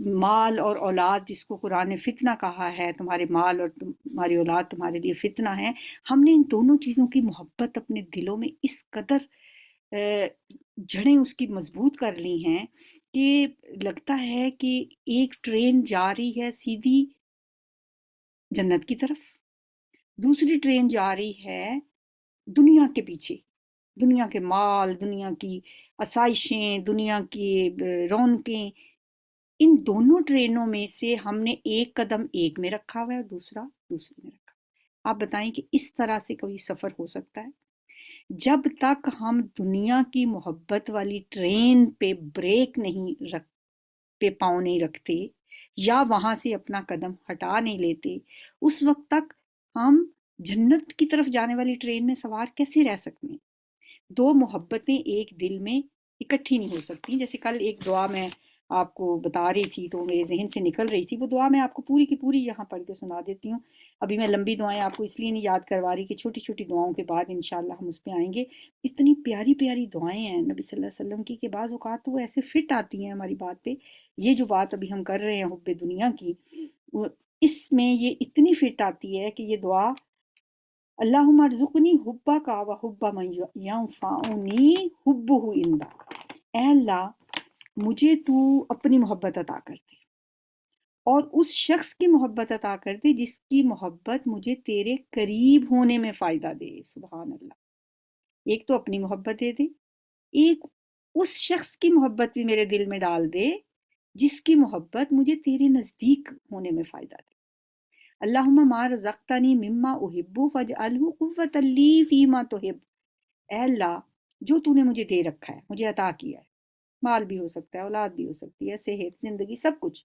مال اور اولاد جس کو قرآن نے فتنہ کہا ہے، تمہارے مال اور تمہاری اولاد تمہارے لیے فتنہ ہے، ہم نے ان دونوں چیزوں کی محبت اپنے دلوں میں اس قدر جڑیں اس کی مضبوط کر لی ہیں کہ لگتا ہے کہ ایک ٹرین جا رہی ہے سیدھی جنت کی طرف، دوسری ٹرین جا رہی ہے دنیا کے پیچھے، دنیا کے مال، دنیا کی آسائشیں، دنیا کی رونقیں۔ ان دونوں ٹرینوں میں سے ہم نے ایک قدم ایک میں رکھا ہوا ہے اور دوسرا دوسرے میں رکھا۔ آپ بتائیں کہ اس طرح سے کوئی سفر ہو سکتا ہے؟ جب تک ہم دنیا کی محبت والی ٹرین پہ بریک نہیں رکھ پہ پاؤں نہیں رکھتے یا وہاں سے اپنا قدم ہٹا نہیں لیتے، اس وقت تک ہم جنت کی طرف جانے والی ٹرین میں سوار کیسے رہ سکتے ہیں؟ دو محبتیں ایک دل میں اکٹھی نہیں ہو سکتی۔ جیسے کل ایک دعا میں آپ کو بتا رہی تھی تو میرے ذہن سے نکل رہی تھی، وہ دعا میں آپ کو پوری کی پوری یہاں پڑھ کے سنا دیتی ہوں۔ ابھی میں لمبی دعائیں آپ کو اس لیے نہیں یاد کروا رہی کہ چھوٹی چھوٹی دعاؤں کے بعد انشاءاللہ ہم اس پہ آئیں گے۔ اتنی پیاری پیاری دعائیں ہیں نبی صلی اللہ علیہ وسلم کی کہ بعض اوقات تو وہ ایسے فٹ آتی ہیں ہماری بات پہ۔ یہ جو بات ابھی ہم کر رہے ہیں حب دنیا کی، اس میں یہ اتنی فٹ آتی ہے کہ یہ دعا اللہم ارزقنی حبک و حب من ینفعنی حبہ عندک، اے اللہ مجھے تو اپنی محبت عطا کر دے اور اس شخص کی محبت عطا کر دے جس کی محبت مجھے تیرے قریب ہونے میں فائدہ دے۔ سبحان اللہ، ایک تو اپنی محبت دے دے، ایک اس شخص کی محبت بھی میرے دل میں ڈال دے جس کی محبت مجھے تیرے نزدیک ہونے میں فائدہ دے۔ اللہم ما رزقتنی مما احب فاجعلہ قوۃ لی فیما تحب، اے اللہ جو تو نے مجھے دے رکھا ہے، مجھے عطا کیا ہے، مال بھی ہو سکتا ہے، اولاد بھی ہو سکتی ہے، صحت، زندگی، سب کچھ،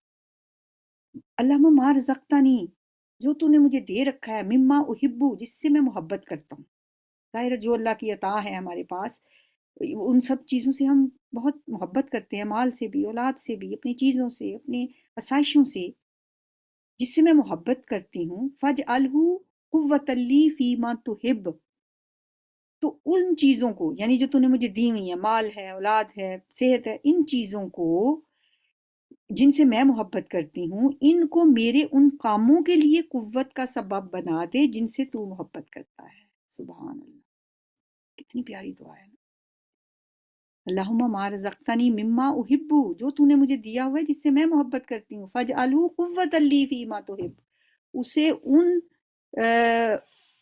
اللہم ما رزقتنی جو تو نے مجھے دے رکھا ہے، مما احب جس سے میں محبت کرتا ہوں۔ ظاہر ہے جو اللہ کی عطا ہے ہمارے پاس، ان سب چیزوں سے ہم بہت محبت کرتے ہیں، مال سے بھی، اولاد سے بھی، اپنی چیزوں سے، اپنی آسائشوں سے، جس سے میں محبت کرتی ہوں۔ فَاجْعَلْهُ قُوَّةً لِّي فِيمَا تُحِبُّ، تو ان چیزوں کو، یعنی جو تو نے مجھے دی ہوئی ہیں، مال ہے، اولاد ہے، صحت ہے، ان چیزوں کو جن سے میں محبت کرتی ہوں، ان کو میرے ان کاموں کے لیے قوت کا سبب بنا دے جن سے تو محبت کرتا ہے۔ سبحان اللہ، کتنی پیاری دعا ہے۔ اللہم ما رزقتنی مما احب، جو تو نے مجھے دیا ہوا ہے جس سے میں محبت کرتی ہوں، فاجعلہ قوۃ لی فیما تحب، اسے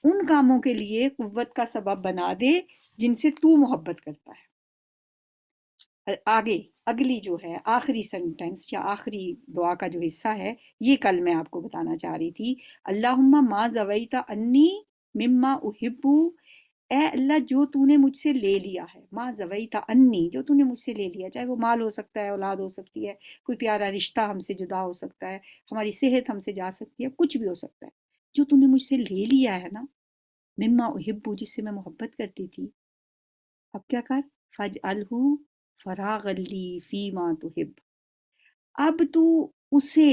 ان کاموں کے لیے قوت کا سبب بنا دے جن سے تو محبت کرتا ہے۔ آگے اگلی جو ہے آخری سنٹنس یا آخری دعا کا جو حصہ ہے، یہ کل میں آپ کو بتانا چاہ رہی تھی۔ اللہم ما زویت انی مما احب، اے اللہ جو تو نے مجھ سے لے لیا ہے، ما زویت انی جو تو نے مجھ سے لے لیا، چاہے وہ مال ہو سکتا ہے، اولاد ہو سکتی ہے، کوئی پیارا رشتہ ہم سے جدا ہو سکتا ہے، ہماری صحت ہم سے جا سکتی ہے، کچھ بھی ہو سکتا ہے، جو تو نے مجھ سے لے لیا ہے نا، مما احب جس سے میں محبت کرتی تھی، اب کیا کر، فاجعلہ فراغ لی فیما تحب، اب تو اسے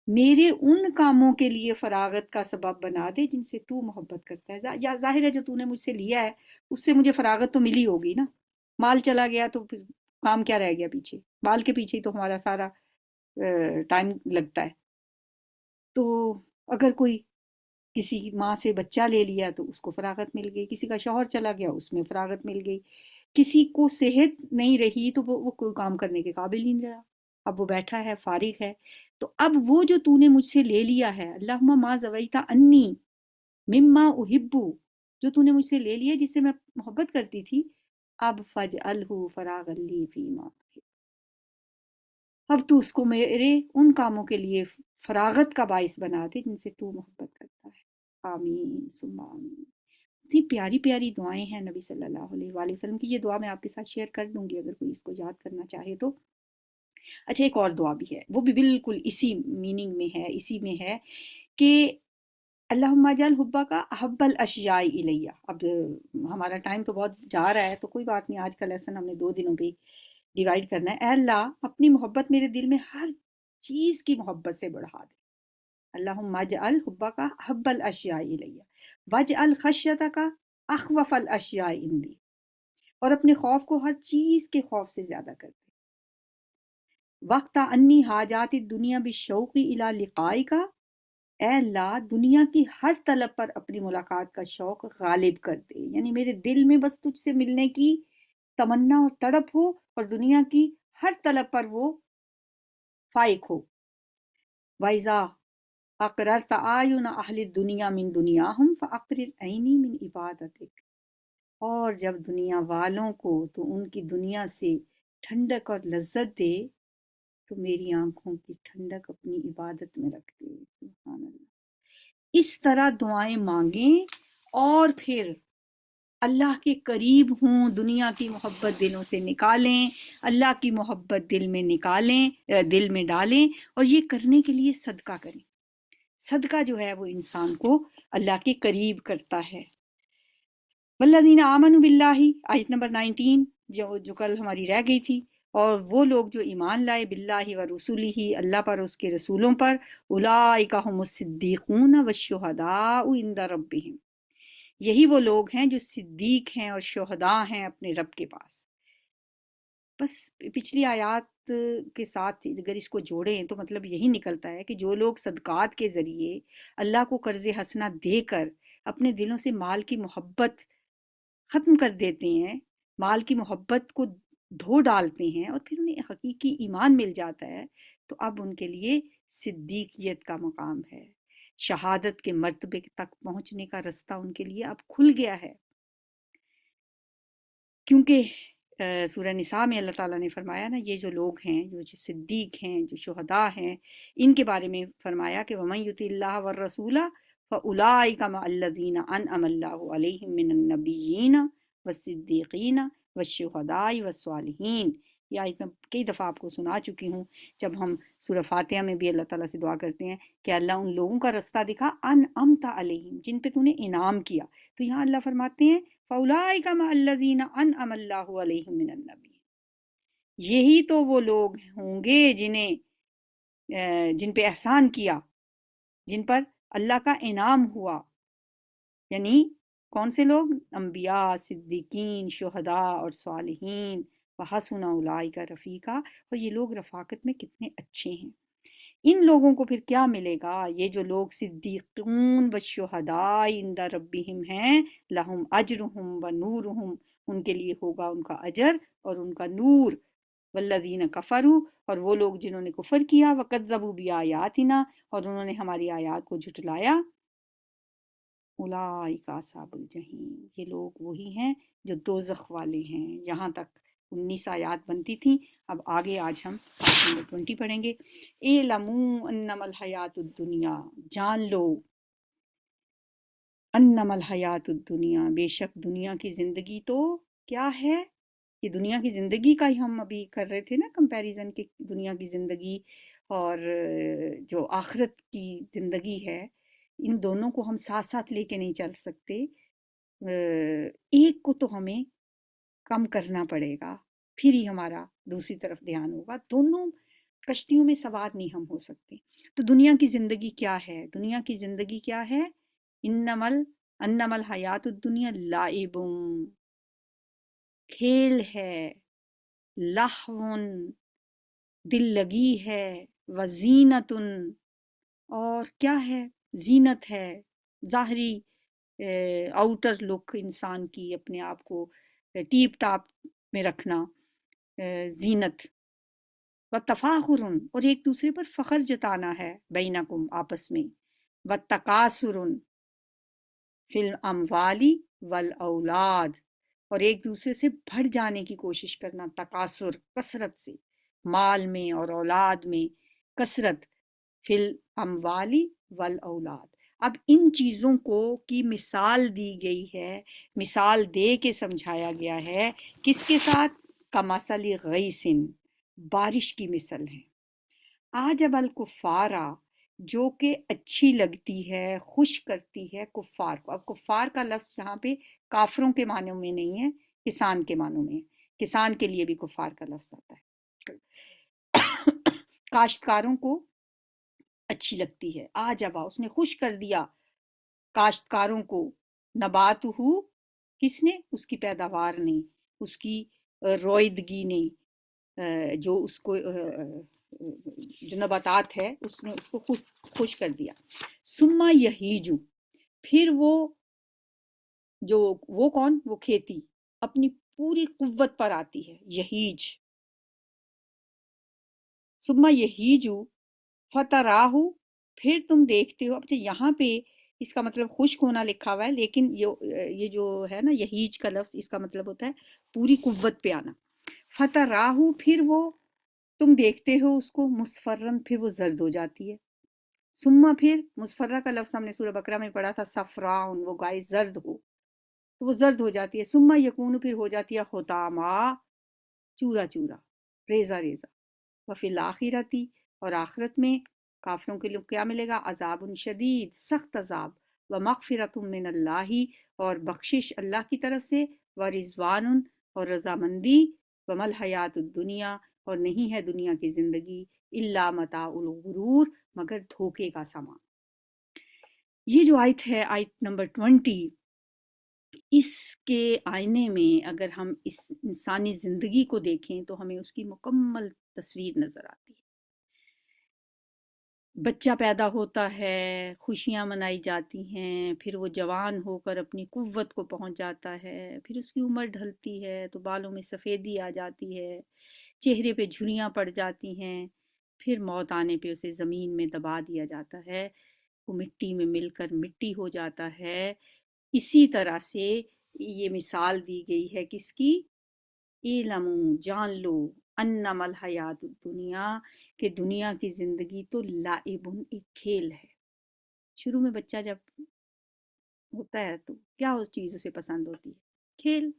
میرے ان کاموں کے لیے فراغت کا سبب بنا دے جن سے تو محبت کرتا ہے۔ یا ظاہر ہے جو تو نے مجھ سے لیا ہے اس سے مجھے فراغت تو ملی ہوگی نا، مال چلا گیا تو پھر کام کیا رہ گیا پیچھے، مال کے پیچھے ہی تو ہمارا سارا ٹائم لگتا ہے۔ تو اگر کوئی کسی ماں سے بچہ لے لیا تو اس کو فراغت مل گئی، کسی کا شوہر چلا گیا اس میں فراغت مل گئی، کسی کو صحت نہیں رہی تو وہ کوئی کام کرنے کے قابل نہیں رہا، اب وہ بیٹھا ہے، فارغ ہے۔ تو اب وہ جو تو نے مجھ سے لے لیا ہے، اللہم ما زویت انی مما احب، جو تو نے مجھ سے لے لیا جس سے میں محبت کرتی تھی، اب فاجعلہ فراغ لی فیما، اب تو اس کو میرے ان کاموں کے لیے فراغت کا باعث بنا دے جن سے تو محبت کرتا ہے۔ آمین ثم آمین۔ اتنی پیاری پیاری دعائیں ہیں نبی صلی اللہ علیہ وآلہ وسلم کی، یہ دعا میں آپ کے ساتھ شیئر کر دوں گی اگر کوئی اس کو یاد کرنا چاہے تو۔ اچھا ایک اور دعا بھی ہے، وہ بھی بالکل اسی میننگ میں ہے، اسی میں ہے کہ اللہم اجعل حبک احب الاشیاء الیہ۔ اب ہمارا ٹائم تو بہت جا رہا ہے تو کوئی بات نہیں، آج کا لیسن ہم نے 2 دنوں پہ ڈیوائیڈ کرنا ہے۔ اے اللہ اپنی محبت میرے دل میں ہر چیز کی محبت سے بڑھا دے۔ اللہم اجعل حبک احب الاشیاء الیہ واجعل خشیتک اخوف الاشیاء عندی، اور اپنے خوف کو ہر چیز کے خوف سے زیادہ کر دے۔ وقت انی حاجات الدنیا بالشوق الی لقائک، اے اللہ دنیا کی ہر طلب پر اپنی ملاقات کا شوق غالب کر دے، یعنی میرے دل میں بس تجھ سے ملنے کی تمنا اور تڑپ ہو، اور دنیا کی ہر طلب پر وہ فائق ہو۔ وَإِذَا أَقْرَرْتَ أَعْيُنَ أَهْلِ الدُّنْيَا مِنْ دُنْيَاهُمْ فَأَقْرِرْ عَيْنِي مِنْ عِبَادَتِكَ، اور جب دنیا والوں کو تو ان کی دنیا سے ٹھنڈک اور لذت دے، تو میری آنکھوں کی ٹھنڈک اپنی عبادت میں رکھ دے۔ سبحان اللہ۔ اس طرح دعائیں مانگیں اور پھر اللہ کے قریب ہوں، دنیا کی محبت دلوں سے نکالیں، اللہ کی محبت دل میں نکالیں، دل میں ڈالیں، اور یہ کرنے کے لیے صدقہ کریں۔ صدقہ جو ہے وہ انسان کو اللہ کے قریب کرتا ہے۔ والذین آمنوا باللہ، آیت نمبر 19 جو کل ہماری رہ گئی تھی، اور وہ لوگ جو ایمان لائے باللہ و رسولہ، اللہ پر اس کے رسولوں پر، اولئک هم الصدیقون والشہداء عند ربہم، یہی وہ لوگ ہیں جو صدیق ہیں اور شہداء ہیں اپنے رب کے پاس۔ بس پچھلی آیات کے ساتھ اگر اس کو جوڑیں تو مطلب یہی نکلتا ہے کہ جو لوگ صدقات کے ذریعے اللہ کو قرض حسنہ دے کر اپنے دلوں سے مال کی محبت ختم کر دیتے ہیں، مال کی محبت کو دھو ڈالتے ہیں، اور پھر انہیں حقیقی ایمان مل جاتا ہے، تو اب ان کے لیے صدیقیت کا مقام ہے، شہادت کے مرتبے تک پہنچنے کا رستہ ان کے لیے اب کھل گیا ہے۔ کیونکہ سورہ نساء میں اللہ تعالیٰ نے فرمایا نا، یہ جو لوگ ہیں، جو صدیق ہیں، جو شہداء ہیں، ان کے بارے میں فرمایا کہ وَمَن يُطِعِ اللَّهَ وَالرَّسُولَ فَأُولَٰئِکَ مَعَ الَّذِينَ أَنْعَمَ اللَّهُ عَلَيْهِم مِّنَ النَّبِيِّينَ وَالصِّدِّيقِينَ وَالشُّهَدَاءِ وَالصَّالِحِينَ۔ یہ آیت میں کئی دفعہ آپ کو سنا چکی ہوں، جب ہم سورہ فاتحہ میں بھی اللہ تعالیٰ سے دعا کرتے ہیں کہ اللہ ان لوگوں کا رستہ دکھا انعمت علیہم، جن پہ تو نے انعام کیا، تو یہاں اللہ فرماتے ہیں فَأُولَٰئِکَ مَعَ الَّذِينَ أَنْعَمَ اللَّهُ عَلَيْهِم مِّنَ النَّبِيِّينَ، یہی تو وہ لوگ ہوں گے جن پہ احسان کیا، جن پر اللہ کا انعام ہوا، یعنی کون سے لوگ؟ انبیاء، صدیقین، شہداء اور صالحین، وحسن اولئک رفیقا، اور یہ لوگ رفاقت میں کتنے اچھے ہیں۔ ان لوگوں کو پھر کیا ملے گا؟ یہ جو لوگ صدیقون والشہداء عند ربہم ہیں، لہم اجرہم و نورہم، ان کے لیے ہوگا ان کا اجر اور ان کا نور۔ والذین کفروا، اور وہ لوگ جنہوں نے کفر کیا، وکذبوا بآیاتنا، اور انہوں نے ہماری آیات کو جھٹلایا، اولئک اصحاب الجحیم، یہ لوگ وہی ہیں جو دوزخ والے ہیں۔ یہاں تک 19 آیات بنتی تھیں، اب آگے آج ہم آیت نمبر 20 پڑھیں گے۔ اعلموا انما الحیات الدنیا، جان لو، انما الحیات الدنیا، بے شک دنیا کی زندگی تو کیا ہے؟ یہ دنیا کی زندگی کا ہی ہم ابھی کر رہے تھے نا کمپیریزن، کہ دنیا کی زندگی اور جو آخرت کی زندگی ہے، ان دونوں کو ہم ساتھ ساتھ لے کے نہیں چل سکتے، ایک کو تو ہمیں کم کرنا پڑے گا، پھر ہی ہمارا دوسری طرف دھیان ہوگا، دونوں کشتیوں میں سوار نہیں ہم ہو سکتے۔ تو دنیا کی زندگی کیا ہے؟ دنیا کی زندگی کیا ہے؟ انما الحیات الدنیا لعب، کھیل ہے، لہو، دل لگی ہے، وزینت، اور کیا ہے؟ زینت ہے، ظاہری آؤٹر لک انسان کی، اپنے آپ کو ٹیپ ٹاپ میں رکھنا، زینت، و تفاخر، اور ایک دوسرے پر فخر جتانا ہے، بینکم، آپس میں، و تکاثر فی الاموال والاولاد، اور ایک دوسرے سے بڑھ جانے کی کوشش کرنا، تکاثر، کثرت سے، مال میں اور اولاد میں کثرت، فی الاموال والاولاد۔ اب ان چیزوں کو کی مثال دی گئی ہے، مثال دے کے سمجھایا گیا ہے، کس کے ساتھ؟ کمثل غیث، بارش کی مثل ہے۔ اعجب الکفارا، جو کہ اچھی لگتی ہے، خوش کرتی ہے کفار کو۔ اب کفار کا لفظ یہاں پہ کافروں کے معنوں میں نہیں ہے، کسان کے معنوں میں، کسان کے لیے بھی کفار کا لفظ آتا ہے۔ کاشتکاروں کو اچھی لگتی ہے، آجبا، اس نے خوش کر دیا کاشتکاروں کو، نبات ہو، کس نے؟ اس کی پیداوار نے، اس کی رویدگی نے، جو اس کو جو نباتات ہے اس نے اس کو خوش کر دیا. سما یہیجو، پھر وہ کون، وہ کھیتی اپنی پوری قوت پر آتی ہے. یہیج، سما یہیجو فتراہو، پھر تم دیکھتے ہو. اب یہاں پہ اس کا مطلب خشک ہونا لکھا ہوا ہے، لیکن یہ جو ہے نا یہیج کا لفظ، اس کا مطلب ہوتا ہے پوری قوت پہ آنا. فتراہو، پھر تم دیکھتے ہو اس کو، مصفرن، پھر وہ زرد ہو جاتی ہے. سما، پھر مصفرہ کا لفظ ہم نے سورہ بقرہ میں پڑھا تھا، صفراؤن، وہ گائے زرد ہو تو وہ زرد ہو جاتی ہے. سما یکون، پھر ہو جاتی ہے حطاما، چورا چورا، ریزہ ریزہ. وفی الآخرتی، اور آخرت میں کافروں کے لیے کیا ملے گا؟ عذاب شدید، سخت عذاب. ومغفرۃ من اللہ، اور بخشش اللہ کی طرف سے. ورضوان، اور رضامندی. وما الحیات الدنیا، اور نہیں ہے دنیا کی زندگی الا متاع الغرور، مگر دھوکے کا سامان. یہ جو آیت ہے، آیت نمبر 20، اس کے آئینے میں اگر ہم اس انسانی زندگی کو دیکھیں تو ہمیں اس کی مکمل تصویر نظر آتی ہے. بچہ پیدا ہوتا ہے، خوشیاں منائی جاتی ہیں، پھر وہ جوان ہو کر اپنی قوت کو پہنچ جاتا ہے، پھر اس کی عمر ڈھلتی ہے تو بالوں میں سفیدی آ جاتی ہے، چہرے پہ جھریاں پڑ جاتی ہیں، پھر موت آنے پہ اسے زمین میں دبا دیا جاتا ہے، وہ مٹی میں مل کر مٹی ہو جاتا ہے. اسی طرح سے یہ مثال دی گئی ہے کس کی؟ اعلموا، جان لو، انما الحیات الدنیا، کہ دنیا کی زندگی تو لعب، ایک کھیل ہے. شروع میں بچہ جب ہوتا ہے تو کیا اس چیز اسے پسند ہوتی ہے؟ کھیل،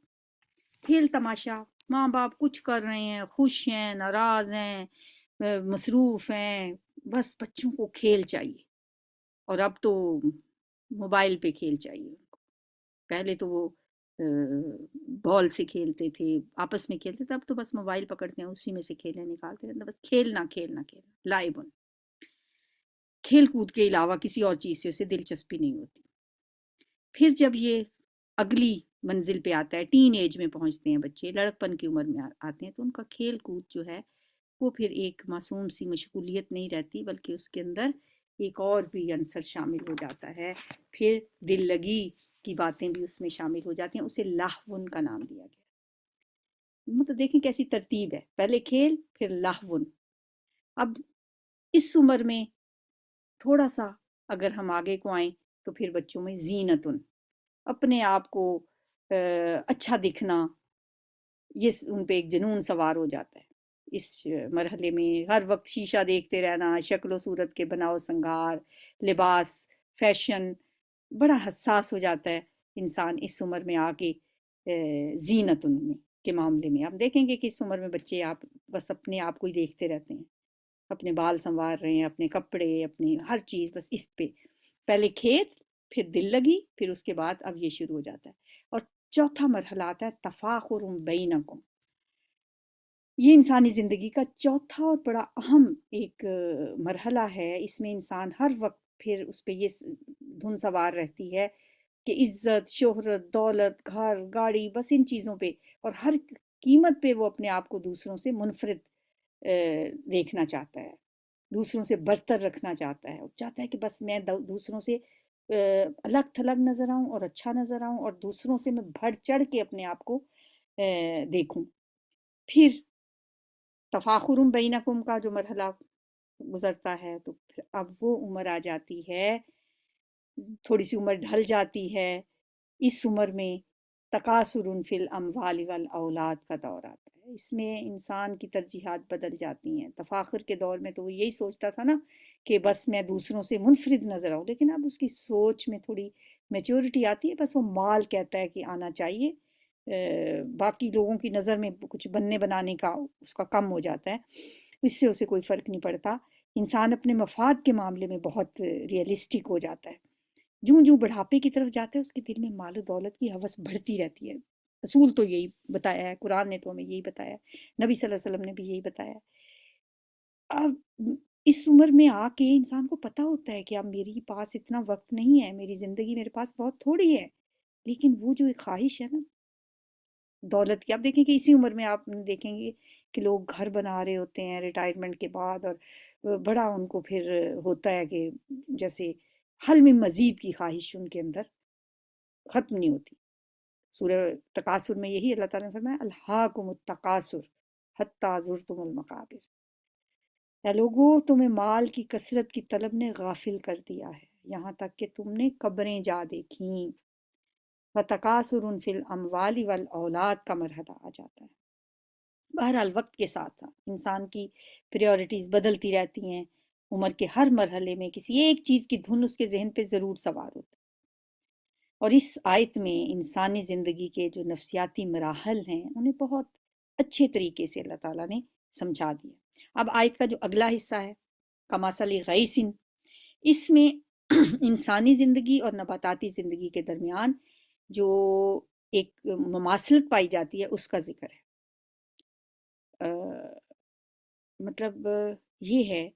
کھیل تماشا. ماں باپ کچھ کر رہے ہیں، خوش ہیں، ناراض ہیں، مصروف ہیں، بس بچوں کو کھیل چاہیے. اور اب تو موبائل پہ کھیل چاہیے ان کو. پہلے تو وہ بال سے کھیلتے تھے، آپس میں کھیلتے تھے، اب تو بس موبائل پکڑتے ہیں، اسی میں سے کھیلیں نکالتے رہتے ہیں. بس کھیلنا کھیلنا کھیلنا، لائبن. کھیل کود کے علاوہ کسی اور چیز سے اسے دلچسپی نہیں ہوتی. پھر جب یہ اگلی منزل پہ آتا ہے، ٹین ایج میں پہنچتے ہیں بچے، لڑکپن کی عمر میں آتے ہیں، تو ان کا کھیل کود جو ہے وہ پھر ایک معصوم سی مشغولیت نہیں رہتی، بلکہ اس کے اندر ایک اور بھی عنصر شامل ہو جاتا ہے. پھر دل لگی کی باتیں بھی اس میں شامل ہو جاتی ہیں، اسے لہون کا نام دیا گیا. مطلب دیکھیں کیسی ترتیب ہے، پہلے کھیل، پھر لہون. اب اس عمر میں تھوڑا سا اگر ہم آگے کو آئیں تو پھر بچوں میں زینتن، اپنے آپ کو اچھا دکھنا، یہ ان پہ ایک جنون سوار ہو جاتا ہے. اس مرحلے میں ہر وقت شیشہ دیکھتے رہنا، شکل و صورت کے بناؤ سنگار، لباس، فیشن، بڑا حساس ہو جاتا ہے انسان اس عمر میں آ کے زینت ان میں کے معاملے میں. آپ دیکھیں گے کہ اس عمر میں بچے آپ بس اپنے آپ کو ہی دیکھتے رہتے ہیں، اپنے بال سنوار رہے ہیں، اپنے کپڑے، اپنی ہر چیز، بس اس پہ. پہلے کھیت، پھر دل لگی، پھر اس کے بعد اب یہ شروع ہو جاتا ہے. اور چوتھا مرحلہ آتا ہے تفاخر بینکم. یہ انسانی زندگی کا چوتھا اور بڑا اہم ایک مرحلہ ہے. اس میں انسان ہر وقت پھر اس پہ یہ دھن سوار رہتی ہے کہ عزت، شہرت، دولت، گھر، گاڑی، بس ان چیزوں پہ اور ہر قیمت پہ وہ اپنے آپ کو دوسروں سے منفرد دیکھنا چاہتا ہے، دوسروں سے برتر رکھنا چاہتا ہے. چاہتا ہے کہ بس میں دوسروں سے الگ تھلگ نظر آؤں اور اچھا نظر آؤں، اور دوسروں سے میں بڑھ چڑھ کے اپنے آپ کو دیکھوں. پھر تفاخر بینکم کا جو مرحلہ گزرتا ہے تو پھر اب وہ عمر آ جاتی ہے، تھوڑی سی عمر ڈھل جاتی ہے. اس عمر میں تکاثر فی الاموال والاولاد کا دور آتا ہے. اس میں انسان کی ترجیحات بدل جاتی ہیں. تفاخر کے دور میں تو وہ یہی سوچتا تھا نا کہ بس میں دوسروں سے منفرد نظر آؤں، لیکن اب اس کی سوچ میں تھوڑی میچورٹی آتی ہے، بس وہ مال کہتا ہے کہ آنا چاہیے، باقی لوگوں کی نظر میں کچھ بننے بنانے کا اس کا کم ہو جاتا ہے. اس سے اسے کوئی فرق نہیں پڑتا. انسان اپنے مفاد کے معاملے میں بہت ریئلسٹک ہو جاتا ہے. جوں جوں بڑھاپے کی طرف جاتا ہے اس کے دل میں مال و دولت کی ہوس بڑھتی رہتی ہے. رسول تو یہی بتایا ہے، قرآن نے تو ہمیں یہی بتایا ہے، نبی صلی اللہ علیہ وسلم نے بھی یہی بتایا ہے. اب اس عمر میں آ کے انسان کو پتہ ہوتا ہے کہ اب میری پاس اتنا وقت نہیں ہے، میری زندگی میرے پاس بہت تھوڑی ہے، لیکن وہ جو ایک خواہش ہے نا دولت کی. آپ دیکھیں کہ اسی عمر میں آپ دیکھیں گے کہ لوگ گھر بنا رہے ہوتے ہیں ریٹائرمنٹ کے بعد، اور بڑا ان کو پھر ہوتا ہے کہ جیسے حل میں مزید کی خواہش ان کے اندر ختم نہیں ہوتی۔ سورہ تکاثر میں یہی اللہ تعالیٰ نے فرمایا الہاکم التکاثر حتی زرتم المقابر، اے لوگو تمہیں مال کی کثرت کی طلب نے غافل کر دیا ہے یہاں تک کہ تم نے قبریں جا دیکھیں۔ وَتَكَاثُرٌ فِي الْأَمْوَالِ وَالْأَوْلَادِ کا مرحلہ آ جاتا ہے۔ بہرحال وقت کے ساتھ ساتھ انسان کی پریورٹیز بدلتی رہتی ہیں، عمر کے ہر مرحلے میں کسی ایک چیز کی دھن اس کے ذہن پہ ضرور سوار ہوتی ہے، اور اس آیت میں انسانی زندگی کے جو نفسیاتی مراحل ہیں انہیں بہت اچھے طریقے سے اللہ تعالیٰ نے سمجھا دیا۔ اب آیت کا جو اگلا حصہ ہے کمثل غیث، اس میں انسانی زندگی اور نباتاتی زندگی کے درمیان جو ایک مماثلت پائی جاتی ہے اس کا ذکر ہے۔ مطلب یہ ہے،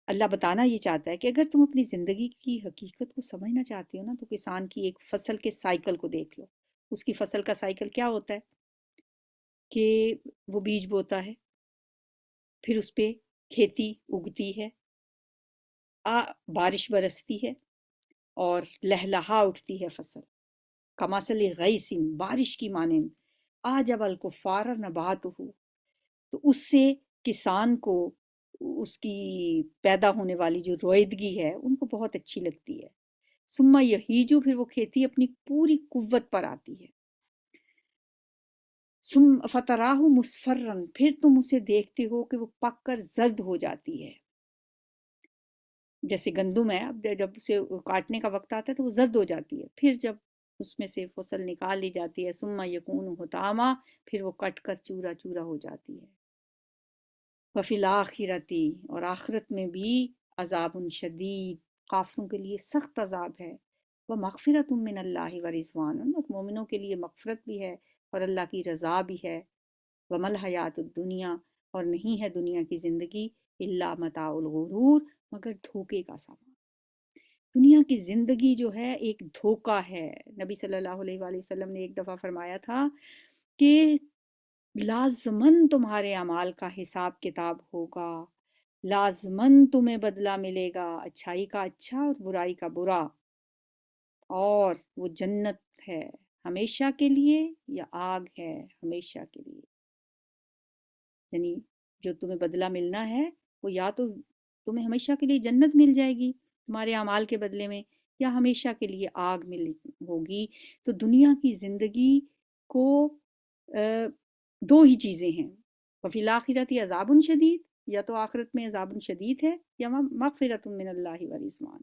اللہ بتانا یہ چاہتا ہے کہ اگر تم اپنی زندگی کی حقیقت کو سمجھنا چاہتے ہو نا تو کسان کی ایک فصل کے سائیکل کو دیکھ لو۔ اس کی فصل کا سائیکل کیا ہوتا ہے کہ وہ بیج بوتا ہے، پھر اس پہ کھیتی اگتی ہے، بارش برستی ہے اور لہلہا اٹھتی ہے فصل۔ کمثل غیث، بارش کی مانند، اعجب الکفار نباتہ، تو اس سے کسان کو اس کی پیدا ہونے والی جو رویدگی ہے ان کو بہت اچھی لگتی ہے۔ ثم یہیجو، پھر وہ کھیتی اپنی پوری قوت پر آتی ہے۔ فتراہ مصفرن، پھر تم اسے دیکھتے ہو کہ وہ پک کر زرد ہو جاتی ہے۔ جیسے گندم ہے، اب جب اسے کاٹنے کا وقت آتا ہے تو وہ زرد ہو جاتی ہے، پھر جب اس میں سے فصل نکال لی جاتی ہے ثم یکون حطاما، پھر وہ کٹ کر چورا چورا ہو جاتی ہے۔ وفی الآخرتی، اور آخرت میں بھی عذاب شدید، کافروں کے لیے سخت عذاب ہے۔ ومغفرۃ من اللہ ورضوان، اور مومنوں کے لیے مغفرت بھی ہے اور اللہ کی رضا بھی ہے۔ وما الحیات الدنیا، اور نہیں ہے دنیا کی زندگی الا متاع الغرور، مگر دھوکے کا سامان۔ دنیا کی زندگی جو ہے ایک دھوکا ہے۔ نبی صلی اللہ علیہ وآلہ وسلم نے ایک دفعہ فرمایا تھا کہ لازماً تمہارے اعمال کا حساب کتاب ہوگا، لازماً تمہیں بدلہ ملے گا، اچھائی کا اچھا اور برائی کا برا، اور وہ جنت ہے ہمیشہ کے لیے یا آگ ہے ہمیشہ کے لیے۔ یعنی جو تمہیں بدلہ ملنا ہے وہ یا تو تمہیں ہمیشہ کے لیے جنت مل جائے گی تمہارے اعمال کے بدلے میں، یا ہمیشہ کے لیے آگ مل ہوگی۔ تو دنیا کی زندگی کو دو ہی چیزیں ہیں، وفی الآخرۃ عذاب شدید، یا تو آخرت میں عذاب شدید ہے، یا مغفرۃ من اللہ ورضوان،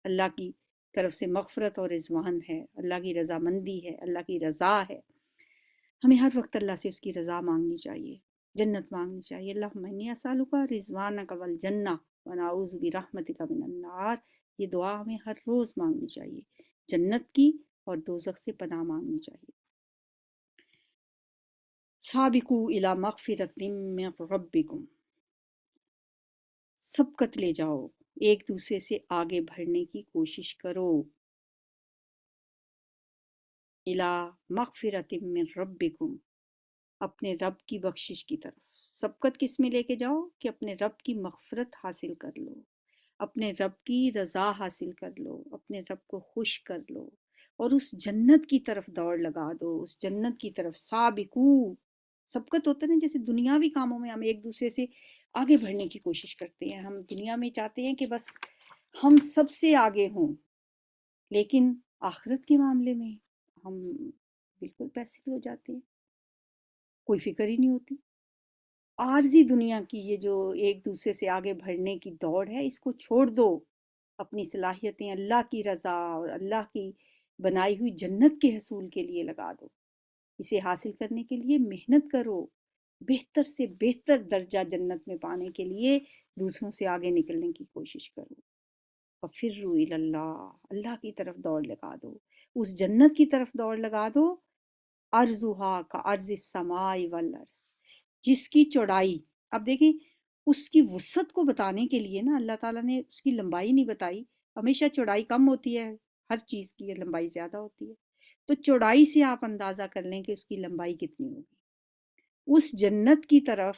اللہ کی طرف سے مغفرت اور رضوان ہے، اللہ کی رضامندی ہے، اللہ کی رضا ہے۔ ہمیں ہر وقت اللہ سے اس کی رضا مانگنی چاہیے، جنت مانگنی چاہیے۔ اللہم انی اسألک رضوانک والجنہ ونعوذ برحمتک من النار، یہ دعا ہمیں ہر روز مانگنی چاہیے، جنت کی اور دوزخ سے پناہ مانگنی چاہیے۔ سابقوا الی مغفرۃ من ربکم، سبقت لے جاؤ، ایک دوسرے سے آگے بڑھنے کی کوشش کرو۔ الی مغفرۃ من ربکم، اپنے رب کی بخشش کی طرف۔ سبقت کس میں لے کے جاؤ کہ اپنے رب کی مغفرت حاصل کر لو، اپنے رب کی رضا حاصل کر لو، اپنے رب کو خوش کر لو، اور اس جنت کی طرف دوڑ لگا دو، اس جنت کی طرف۔ سابقو، سبقت ہوتا ہے نا، جیسے دنیاوی کاموں میں ہم ایک دوسرے سے آگے بڑھنے کی کوشش کرتے ہیں، ہم دنیا میں چاہتے ہیں کہ بس ہم سب سے آگے ہوں، لیکن آخرت کے معاملے میں ہم بالکل پیسیو ہو جاتے ہیں، کوئی فکر ہی نہیں ہوتی۔ عارضی دنیا کی یہ جو ایک دوسرے سے آگے بڑھنے کی دوڑ ہے، اس کو چھوڑ دو، اپنی صلاحیتیں اللہ کی رضا اور اللہ کی بنائی ہوئی جنت کے حصول کے لیے لگا دو۔ اسے حاصل کرنے کے لیے محنت کرو، بہتر سے بہتر درجہ جنت میں پانے کے لیے دوسروں سے آگے نکلنے کی کوشش کرو۔ وفروا الی اللہ، اللہ کی طرف دوڑ لگا دو، اس جنت کی طرف دوڑ لگا دو، عرضھا کعرض السماء والارض، جس کی چوڑائی، اب دیکھیں اس کی وسعت کو بتانے کے لیے نا اللہ تعالیٰ نے اس کی لمبائی نہیں بتائی، ہمیشہ چوڑائی کم ہوتی ہے، ہر چیز کی لمبائی زیادہ ہوتی ہے، تو چوڑائی سے آپ اندازہ کر لیں کہ اس کی لمبائی کتنی ہوگی۔ اس جنت کی طرف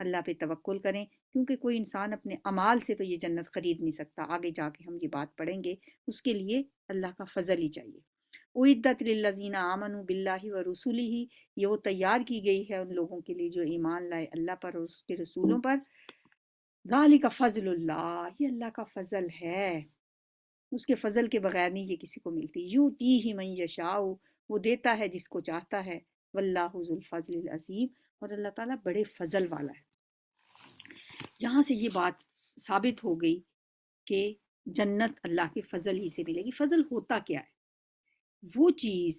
اللہ پہ توکل کریں، کیونکہ کوئی انسان اپنے اعمال سے تو یہ جنت خرید نہیں سکتا، آگے جا کے ہم یہ بات پڑھیں گے، اس کے لیے اللہ کا فضل ہی چاہیے۔ اعدت للذین آمنوا باللہ ورسولہ، یہ وہ تیار کی گئی ہے ان لوگوں کے لیے جو ایمان لائے اللہ پر اور اس کے رسولوں پر۔ ذالک فضل اللہ، یہ اللہ کا فضل ہے، اس کے فضل کے بغیر نہیں یہ کسی کو ملتی۔ یؤتیہ من یشاء، وہ دیتا ہے جس کو چاہتا ہے، واللہ ذو الفضل العظیم، اور اللہ تعالیٰ بڑے فضل والا ہے۔ یہاں سے یہ بات ثابت ہو گئی کہ جنت اللہ کے فضل ہی سے ملے گی۔ فضل ہوتا کیا ہے؟ وہ چیز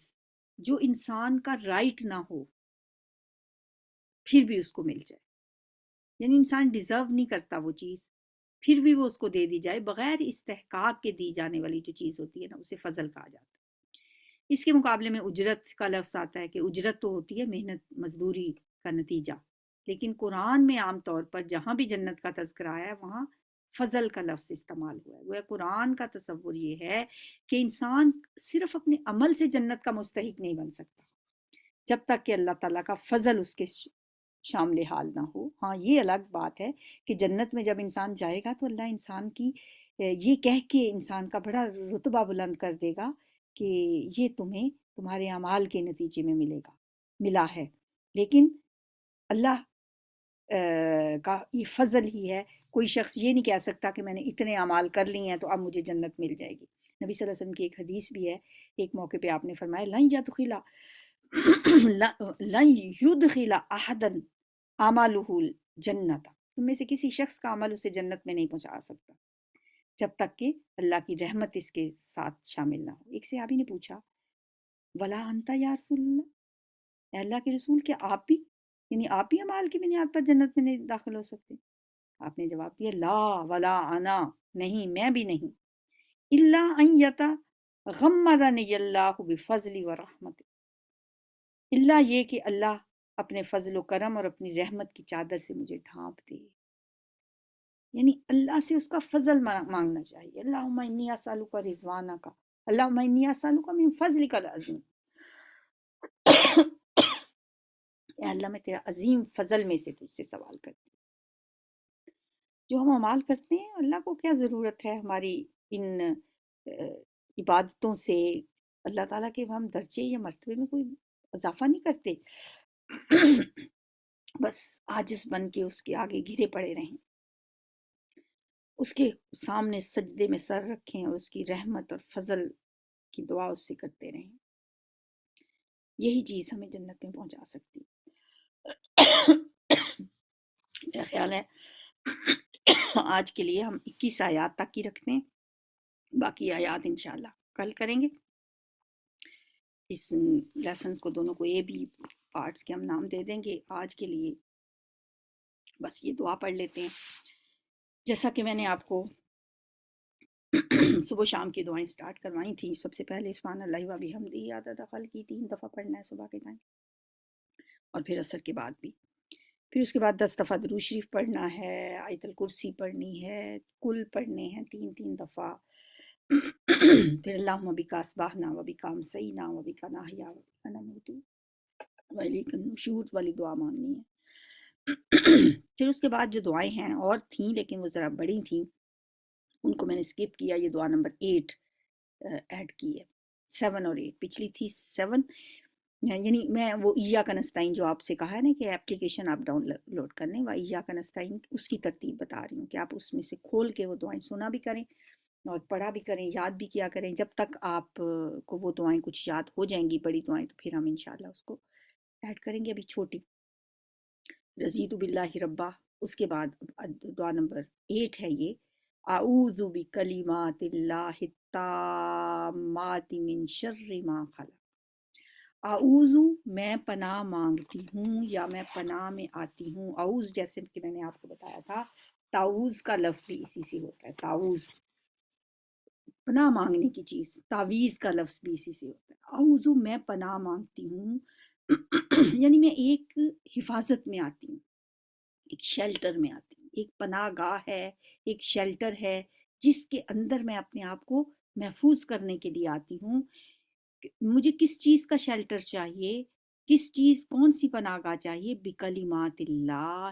جو انسان کا رائٹ نہ ہو پھر بھی اس کو مل جائے، یعنی انسان ڈیزرو نہیں کرتا وہ چیز، پھر بھی وہ اس کو دے دی جائے بغیر استحقاق کے دی جانے والی جو چیز ہوتی ہے نا، اسے فضل کہا جاتا ہے۔ اس کے مقابلے میں اجرت کا لفظ آتا ہے کہ اجرت تو ہوتی ہے محنت مزدوری کا نتیجہ، لیکن قرآن میں عام طور پر جہاں بھی جنت کا تذکرہ آیا ہے وہاں فضل کا لفظ استعمال ہوا ہے۔ گویا قرآن کا تصور یہ ہے کہ انسان صرف اپنے عمل سے جنت کا مستحق نہیں بن سکتا جب تک کہ اللہ تعالیٰ کا فضل اس کے شامل حال نہ ہو۔ ہاں یہ الگ بات ہے کہ جنت میں جب انسان جائے گا تو اللہ انسان کی یہ کہہ کے انسان کا بڑا رتبہ بلند کر دے گا کہ یہ تمہیں تمہارے اعمال کے نتیجے میں ملا ہے، لیکن اللہ کا یہ فضل ہی ہے۔ کوئی شخص یہ نہیں کہہ سکتا کہ میں نے اتنے اعمال کر لیے ہیں تو اب مجھے جنت مل جائے گی۔ نبی صلی اللہ علیہ وسلم کی ایک حدیث بھی ہے، ایک موقع پہ آپ نے فرمایا لن یدخل احدا اعمالہ الجنت، تم میں سے کسی شخص کا عمل اسے جنت میں نہیں پہنچا سکتا جب تک کہ اللہ کی رحمت اس کے ساتھ شامل نہ ہو۔ ایک صحابی نے پوچھا ولا انت یا رسول اللہ، اے اللہ کے رسول کیا آپ بھی، یعنی آپ بھی اعمال کی بنیاد پر جنت میں نہیں داخل ہو سکتے؟ آپ نے جواب دیا لا ولا انا، نہیں میں بھی نہیں، الا ان یتغمدنی اللہ بفضل و رحمت، اللہ یہ کہ اللہ اپنے فضل و کرم اور اپنی رحمت کی چادر سے مجھے ڈھانپ دے، یعنی اللہ سے اس کا فضل مانگنا چاہیے۔ اللہم انی اسألک رضوانک، اللہم انی اسألک من فضلک العظیم، اے اللہ میں تیرا عظیم فضل میں سے تجھ سے سوال کرتی ہوں۔ جو ہم اعمال کرتے ہیں اللہ کو کیا ضرورت ہے ہماری ان عبادتوں سے، اللہ تعالیٰ کے ہم درجے یا مرتبے میں کوئی اضافہ نہیں کرتے، بس عاجز بن کے اس کے آگے گھرے پڑے رہیں، اس کے سامنے سجدے میں سر رکھیں اور اس کی رحمت اور فضل کی دعا اس سے کرتے رہیں۔ یہی چیز ہمیں جنت میں پہنچا سکتی۔ میرا خیال ہے آج کے لیے ہم 21 آیات تک ہی رکھتے ہیں، باقی آیات انشاءاللہ کل کریں گے۔ اس لیسنز کو دونوں کو اے بی پارٹس کے ہم نام دے دیں گے۔ آج کے لیے بس یہ دعا پڑھ لیتے ہیں۔ جیسا کہ میں نے آپ کو صبح شام کی دعائیں سٹارٹ کروائی تھیں، سب سے پہلے سبحان اللہ و بحمدہ عدد خلقہ 3 دفعہ پڑھنا ہے صبح کے ٹائم، اور پھر عصر کے بعد بھی، پھر اس کے بعد 10 دفعہ درود شریف پڑھنا ہے، آیت الکرسی پڑھنی ہے، کل پڑھنے ہیں 3 دفعہ، پھر اللہم بک اصبحنا و بک امسینا و بک نحیا و بک نموت و الیک النشور والی دعا مانگنی ہے۔ پھر اس کے بعد جو دعائیں ہیں اور تھیں لیکن وہ ذرا بڑی تھیں، ان کو میں نے اسکپ کیا، یہ دعا نمبر 8 ایڈ کی ہے، 7 اور 8، پچھلی تھی 7، یعنی میں وہ ایاک نستعین جو آپ سے کہا ہے نا کہ اپلیکیشن آپ ڈاؤن لوڈ کرنے، وہ ایاک نستعین اس کی ترتیب بتا رہی ہوں کہ آپ اس میں سے کھول کے وہ دعائیں سنا بھی کریں اور پڑھا بھی کریں، یاد بھی کیا کریں۔ جب تک آپ کو وہ دعائیں کچھ یاد ہو جائیں گی بڑی دعائیں، تو پھر ہم انشاءاللہ اس کو ایڈ کریں گے۔ ابھی چھوٹی رضیت باللہ ربا، اس کے بعد دعا نمبر 8 ہے یہ، اعوذ بکلمات اللہ التامات من شر ما خلق، اعوذ میں پناہ مانگتی ہوں یا میں پناہ میں آتی ہوں۔ اعوذ جیسے کہ میں نے آپ کو بتایا تھا، تعوذ کا لفظ بھی اسی سے ہوتا ہے، تعوذ پناہ مانگنے کی چیز، تعویذ کا لفظ بھی اسی سے ہوتا ہے۔ اعوذ میں پناہ مانگتی ہوں، یعنی میں ایک حفاظت میں آتی ہوں، ایک شیلٹر میں آتی ہوں، ایک پناہ گاہ ہے، ایک شیلٹر ہے جس کے اندر میں اپنے آپ کو محفوظ کرنے کے لیے آتی ہوں۔ مجھے کس چیز کا شیلٹر چاہیے، کس چیز، کون سی پناہ گاہ چاہیے؟ بکلمات اللہ